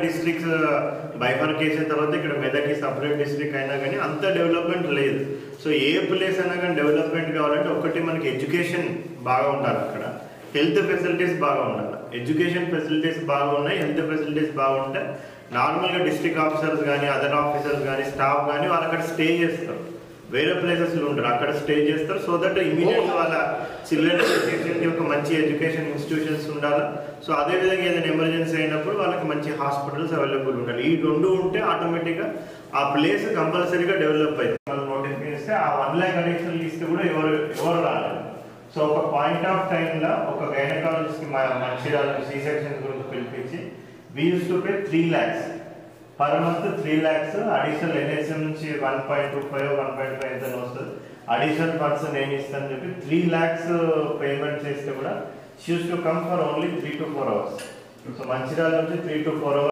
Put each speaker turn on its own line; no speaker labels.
Districts bifurcation తర్వాత ఇక్కడ మెదక్కి separate district అయినా కానీ అంత డెవలప్మెంట్ లేదు. సో ఏ ప్లేస్ అయినా కానీ డెవలప్మెంట్ కావాలంటే ఒకటి మనకి ఎడ్యుకేషన్ బాగా ఉండాలి, అక్కడ హెల్త్ ఫెసిలిటీస్ బాగా ఉండాలి. ఎడ్యుకేషన్ ఫెసిలిటీస్ బాగా ఉన్నాయి, హెల్త్ ఫెసిలిటీస్ బాగుంటే నార్మల్గా డిస్ట్రిక్ట్ ఆఫీసర్స్ కానీ అదర్ ఆఫీసర్స్ కానీ స్టాఫ్ కానీ వాళ్ళు అక్కడ స్టే చేస్తారు, వేరే ప్లేసెస్లో ఉంటారు, అక్కడ స్టే చేస్తారు. సో దట్ ఇమీడియట్గా వాళ్ళ చిల్డ్రన్ ఎడ్యుకేషన్కి ఒక మంచి ఎడ్యుకేషన్ ఇన్స్టిట్యూషన్స్ ఉండాలి. సో అదేవిధంగా ఏదైనా ఎమర్జెన్సీ అయినప్పుడు వాళ్ళకి మంచి హాస్పిటల్స్ అవైలబుల్ ఉండాలి. ఈ రెండు ఉంటే ఆటోమేటిక్గా ఆ ప్లేస్ కంపల్సరీగా డెవలప్ అవుతుంది. మనం నోటిఫికేషన్ ఇస్తే ఆ 1 lakh అడిషనల్ లిస్ట్ కూడా ఎవరు రాలేదు. సో ఒక పాయింట్ ఆఫ్ టైంలో ఒక గైనకాలజిస్ట్కి మంచిర్యాల సి సెక్షన్ గురించి పిలిపించి we use to pay 3 lakhs per month. 3 lakhs additional NSM నుంచి 1.25 1.5 ఎంత వస్తుంది, అడిషనల్ ఫండ్స్ నేను ఇస్తాను చెప్పి 3 lakhs పేమెంట్ చేస్తే కూడా she use to come for only 3 to 4 hours. So Mancherial నుంచి 3 to 4 hours